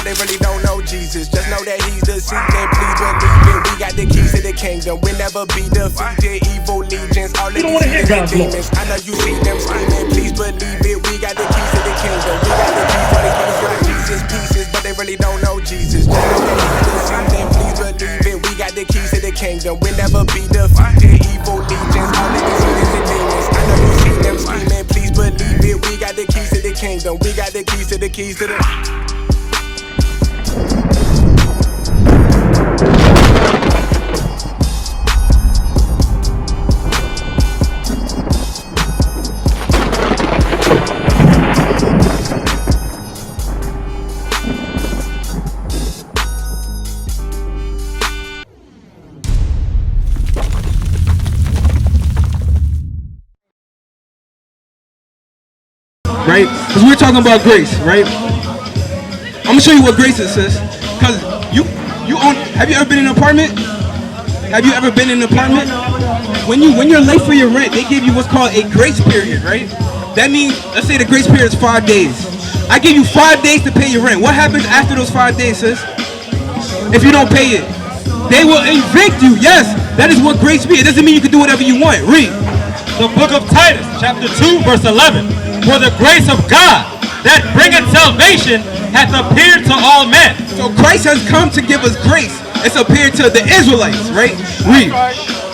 they really don't know Jesus. Just know that he's the seed, and please believe it. We got the keys to the kingdom. We'll never be defeated. Evil legions, all of these demons. I know you see them screaming, please believe it. We got the keys to the kingdom. We got the keys for these brothers, Jesus pieces, but they really don't know Jesus. Just know that he's the seed, and please believe it. We got the keys to the kingdom. We'll never be defeated. Evil legions, all of these demons. I know you see them screaming, please believe it. We got the keys to the kingdom. We got the keys to the keys to the. Right? Because we're talking about grace, right? I'm gonna show you what grace is, sis. Because you own. Have you ever been in an apartment? Have you ever been in an apartment? When you're late for your rent, they give you what's called a grace period, right? That means, let's say the grace period is 5 days. I give you 5 days to pay your rent. What happens after those 5 days, sis? If you don't pay it, they will evict you. Yes, that is what grace means. It doesn't mean you can do whatever you want. Read. The book of Titus, chapter 2, verse 11. For the grace of God that bringeth salvation hath appeared to all men. So Christ has come to give us grace. It's appeared to the Israelites, right? Read.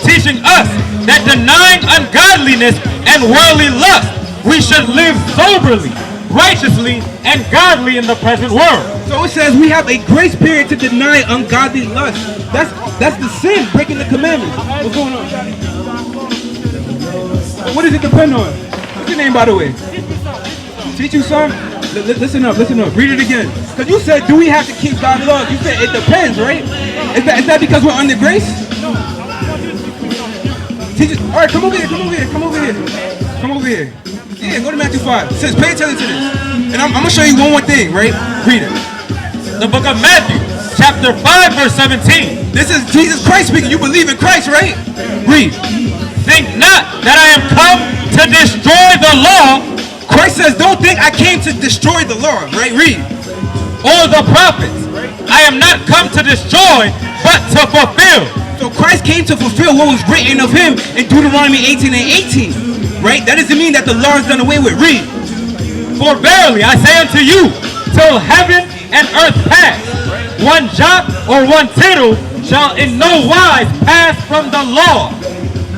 Teaching us that denying ungodliness and worldly lust, we should live soberly, righteously, and godly in the present world. So it says we have a grace period to deny ungodly lust. That's the sin, breaking the commandments. What's going on? What does it depend on? What's your name, by the way? Teach you some? Listen up. Read it again. Because you said, do we have to keep God's laws? You said it depends, right? Is that because we're under grace? Teach us. All right, come over here. Yeah, go to Matthew 5. It says, pay attention to this. And I'm going to show you one more thing, right? Read it. The book of Matthew, chapter 5, verse 17. This is Jesus Christ speaking. You believe in Christ, right? Read. Think not that I am come to destroy the law. Christ says, don't think I came to destroy the law, right? Read. Or the prophets. I am not come to destroy, but to fulfill. So Christ came to fulfill what was written of him in Deuteronomy 18 and 18, right? That doesn't mean that the law is done away with. Read. For verily I say unto you, till heaven and earth pass, one jot or one tittle shall in no wise pass from the law.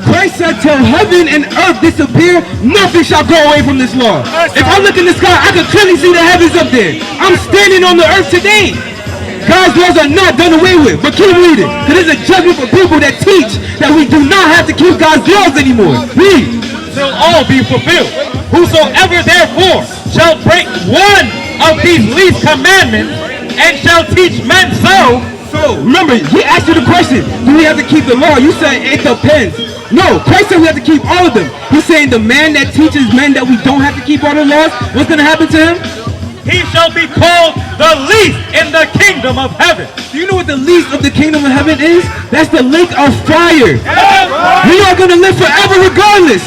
Christ said, till heaven and earth disappear, nothing shall go away from this law. If I look in the sky, I can clearly see the heavens up there. I'm standing on the earth today. God's laws are not done away with. But keep reading. Because there's a judgment for people that teach that we do not have to keep God's laws anymore. Read. Till all be fulfilled. Whosoever therefore shall break one of these least commandments and shall teach men so. So, remember, he asked you the question, do we have to keep the law? You said it depends. No, Christ said we have to keep all of them. He's saying the man that teaches men that we don't have to keep all the laws, what's going to happen to him? He shall be called the least in the kingdom of heaven. Do you know what the least of the kingdom of heaven is? That's the lake of fire. We are going to live forever regardless.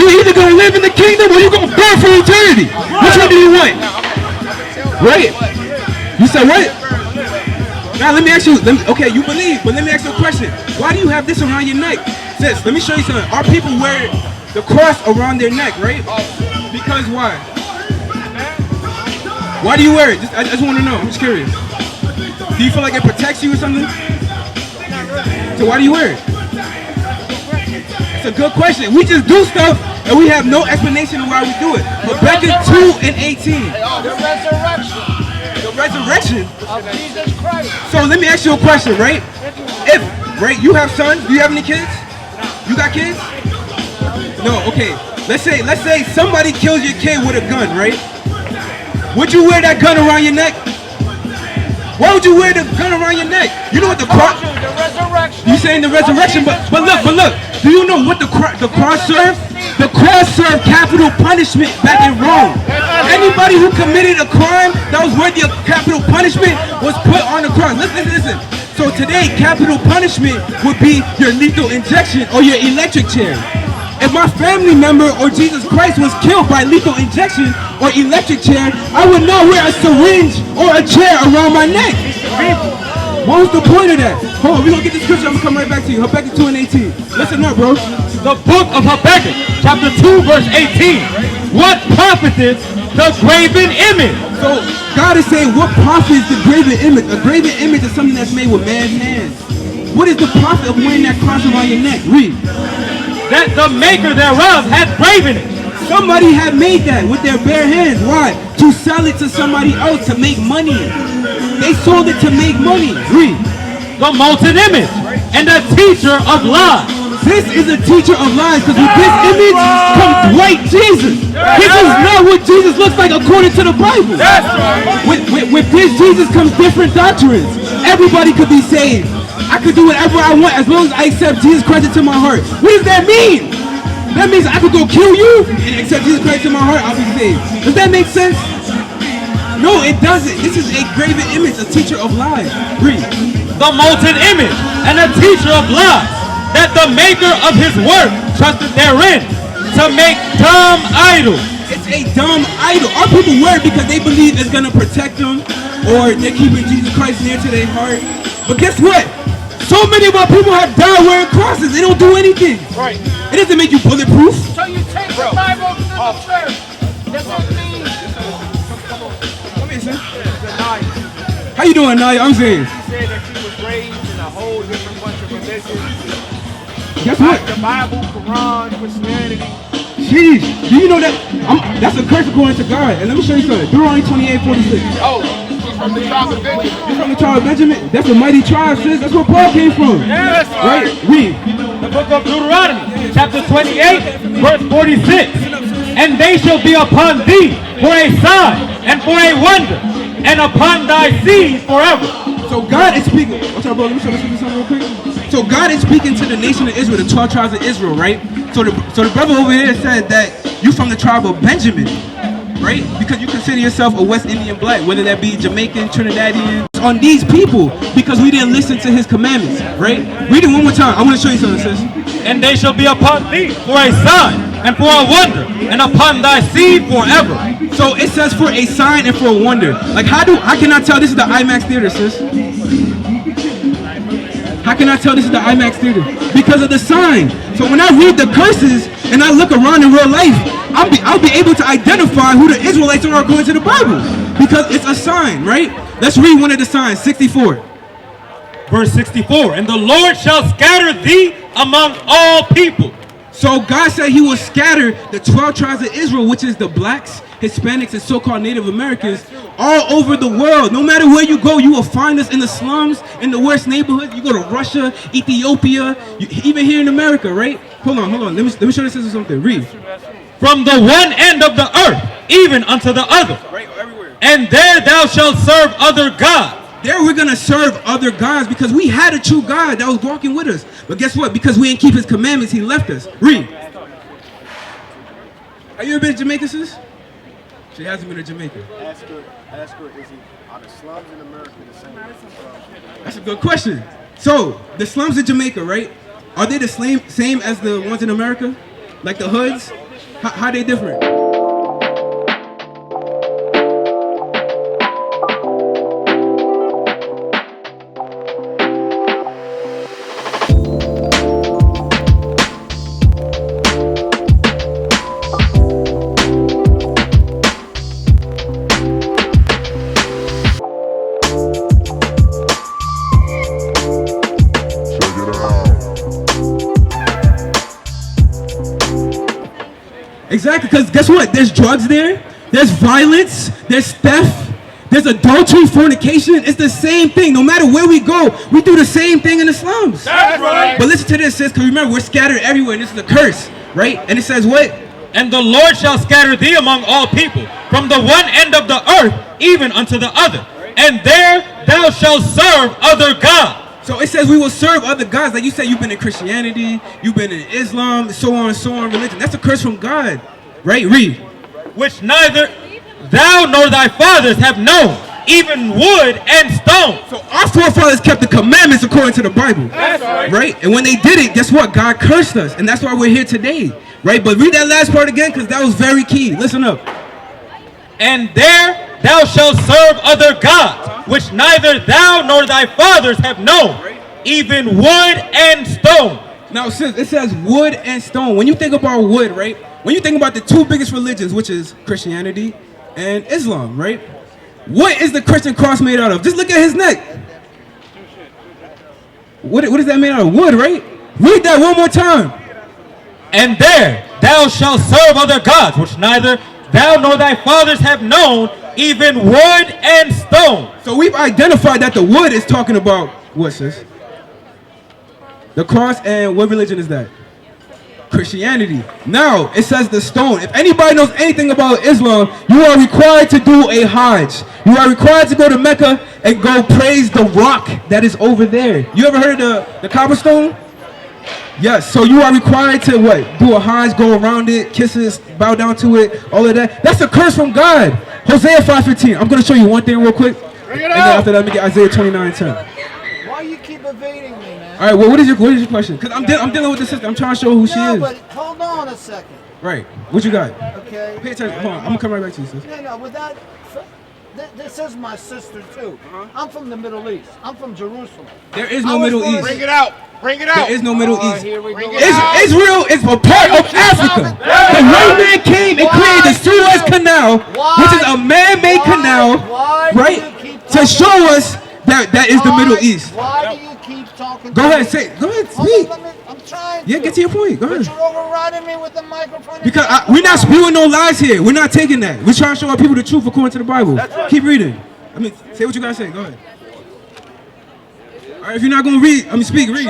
You're either going to live in the kingdom or you're going to burn for eternity. Which one do you want? Right. You said what? Now let me ask you, okay, you believe, but let me ask you a question. Why do you have this around your neck? Sis, let me show you something. Our people wear the cross around their neck, right? Because why? Why do you wear it? I just want to know. I'm just curious. Do you feel like it protects you or something? So why do you wear it? It's a good question. We just do stuff and we have no explanation of why we do it. Habakkuk 2 and 18. The resurrection. The resurrection? Of Jesus Christ. So let me ask you a question, right? Right, you have sons. Do you have any kids? You got kids? No, okay. Let's say somebody kills your kid with a gun, right? Would you wear that gun around your neck? Why would you wear the gun around your neck? You know what the cross? The resurrection. You saying the resurrection, but look. Do you know what the cross served? The cross served capital punishment back in Rome. Anybody who committed a crime that was worthy of capital punishment was put on the cross. Listen. So today, capital punishment would be your lethal injection or your electric chair. If my family member or Jesus Christ was killed by lethal injection or electric chair, I would not wear a syringe or a chair around my neck. What was the point of that? Hold on, we're going to get the scripture. I'm going to come right back to you. Habakkuk 2 and 18. Listen up, bro. The book of Habakkuk, chapter 2, verse 18. What profiteth the graven image? So God is saying, what profit is the graven image? A graven image is something that's made with man's hands. What is the profit of wearing that cross around your neck? Read. That the maker thereof hath graven it. Somebody had made that with their bare hands. Why? To sell it to somebody else to make money. They sold it to make money. Read. The molten image and the teacher of lies. This is a teacher of lies, because with this image comes white Jesus. This is not what Jesus looks like according to the Bible. With this Jesus comes different doctrines. Everybody could be saved. I could do whatever I want as long as I accept Jesus Christ into my heart. What does that mean? That means I could go kill you and accept Jesus Christ in my heart, I'll be saved. Does that make sense? No, it doesn't. This is a graven image, a teacher of lies. Read. The molten image and a teacher of lies, that the maker of his work trusted therein to make dumb idols. It's a dumb idol. Our people wear it because they believe it's going to protect them, or they're keeping Jesus Christ near to their heart. But guess what? So many of our people have died wearing crosses. They don't do anything. Right. It doesn't make you bulletproof. So you take the Bible to the church. That's what it means. Come here, son. How you doing, Naya? I'm saying. She said that she was raised in a whole different bunch of religions. Guess what? The Bible, Quran, Christianity. Jeez. Do you know that? That's a curse according to God. And let me show you something. Deuteronomy 28:46. Oh, she's from the tribe of Benjamin. You're from the tribe of Benjamin? That's a mighty tribe, sis. That's where Paul came from. Yes, Right? Read. The book of Deuteronomy, chapter 28, verse 46. And they shall be upon thee for a sign and for a wonder, and upon thy seed forever. So God is speaking. What's up, bro? Let me show you something real quick. So God is speaking to the nation of Israel, the 12 tribes of Israel, right? So the brother over here said that you from the tribe of Benjamin, right? Because you consider yourself a West Indian black, whether that be Jamaican, Trinidadian. On these people, because we didn't listen to his commandments, right? Read it one more time. I want to show you something, sis. And they shall be upon thee for a sign and for a wonder, and upon thy seed forever. So it says for a sign and for a wonder. Like how can I tell this is the IMAX theater, sis? How can I tell this is the IMAX theater? Because of the sign. So when I read the curses and I look around in real life, I'll be able to identify who the Israelites are according to the Bible. Because it's a sign, right? Let's read one of the signs, 64. Verse 64, and the Lord shall scatter thee among all people. So God said he will scatter the 12 tribes of Israel, which is the blacks, Hispanics, and so-called Native Americans, all over the world. No matter where you go, you will find us in the slums, in the worst neighborhoods. You go to Russia, Ethiopia, even here in America, right? Hold on. Let me show you something. Read. From the one end of the earth, even unto the other. Right, everywhere. And there thou shalt serve other gods. There we're going to serve other gods because we had a true God that was walking with us. But guess what? Because we didn't keep his commandments, he left us. Read. Have you ever been to Jamaica, sis? She hasn't been to Jamaica. Ask her, are the slums in America the same as the slums? That's a good question. So, the slums in Jamaica, right? Are they the same as the ones in America? Like the hoods? How are they different? Exactly, because guess what? There's drugs there, there's violence, there's theft, there's adultery, fornication. It's the same thing. No matter where we go, we do the same thing in the slums. That's right. But listen to this, sis, because remember, we're scattered everywhere, and this is a curse, right? And it says what? And the Lord shall scatter thee among all people, from the one end of the earth even unto the other. And there thou shalt serve other gods. So it says we will serve other gods. Like you said, you've been in Christianity, you've been in Islam, so on, religion. That's a curse from God, right? Read. Which neither thou nor thy fathers have known, even wood and stone. So our forefathers kept the commandments according to the Bible. That's right. Right? And when they did it, guess what? God cursed us. And that's why we're here today. Right, but read that last part again, because that was very key. Listen up. And there thou shalt serve other gods, which neither thou nor thy fathers have known, even wood and stone. Now, since it says wood and stone, when you think about wood, right? When you think about the two biggest religions, which is Christianity and Islam, right? What is the Christian cross made out of? Just look at his neck. What is that made out of? Wood, right? Read that one more time. And there thou shalt serve other gods, which neither thou nor thy fathers have known, even wood and stone. So we've identified that the wood is talking about what, sis? The cross, and what religion is that? Christianity. Now, it says the stone. If anybody knows anything about Islam, you are required to do a Hajj. You are required to go to Mecca and go praise the rock that is over there. You ever heard of the Kaaba stone? Yes, so you are required to what? Do a Hajj, go around it, kiss it, bow down to it, all of that. That's a curse from God. Hosea 5:15. I'm going to show you one thing real quick. Bring it and out. then after that, let me get Isaiah 29:10. Why you keep evading me, man? All right, well, what is your question? Because I'm dealing with the sister. I'm trying to show who she No, is. but hold on a second. Right. What you got? Okay. Pay attention. Hold on. I'm going to come right back to you, sis. No, with that, this is my sister too. I'm from the Middle East. I'm from Jerusalem. There is no Middle East. Bring it out. Bring it out. There is no Middle East. Here we go. Israel is a part of Africa. The white man came and created the Suez Canal, which is a man-made canal, right, to show us that is the Middle East. Why do you keep talking? Go ahead, say. Go ahead, speak. I'm trying. Yeah, get to your point. Go But ahead. you're overriding me with the microphone. Because we're not spewing no lies here. We're not taking that. We're trying to show our people the truth according to the Bible. Keep reading. I mean, say what you gotta say. Go ahead. All right, if you're not gonna read, speak. Read.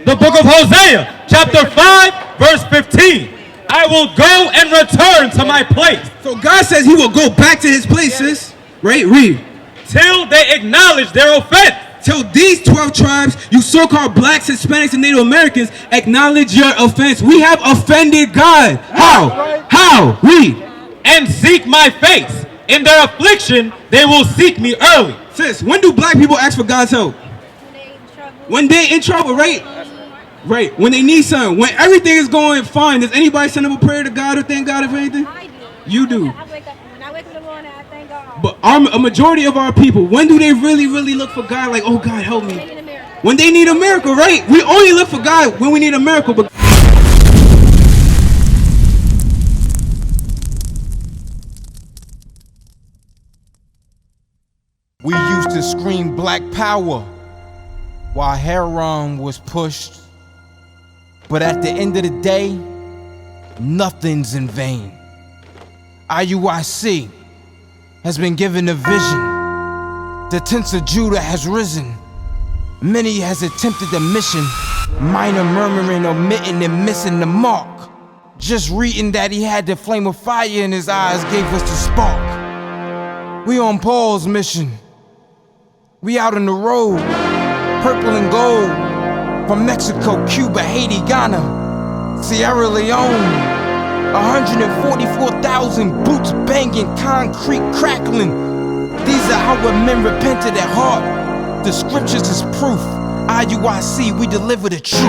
The book of Hosea, chapter 5, verse 15. I will go and return to my place. So God says He will go back to His places, right? Read. Till they acknowledge their offense. Till these 12 tribes, you so-called blacks, Hispanics, and Native Americans, acknowledge your offense. We have offended God. How? How? Read. And seek my face. In their affliction, they will seek me early. Sis, when do black people ask for God's help? When they're in trouble, right? Right. When they need something. When everything is going fine, does anybody send up a prayer to God or thank God for anything? I do. You do. When I wake up in the morning, I thank God. But a majority of our people, when do they really look for God? Like, oh God, help me. When they need a miracle, right? We only look for God when we need a miracle. But we used to scream black power while heroin was pushed. But at the end of the day, nothing's in vain. IUIC has been given a vision. The tents of Judah has risen. Many has attempted the mission, minor murmuring, omitting, and missing the mark. Just reading that he had the flame of fire in his eyes gave us the spark. We on Paul's mission. We out on the road, purple and gold, from Mexico, Cuba, Haiti, Ghana, Sierra Leone. 144,000 boots banging, concrete crackling. These are our men repented at heart. The scriptures is proof. IUIC, we deliver the truth.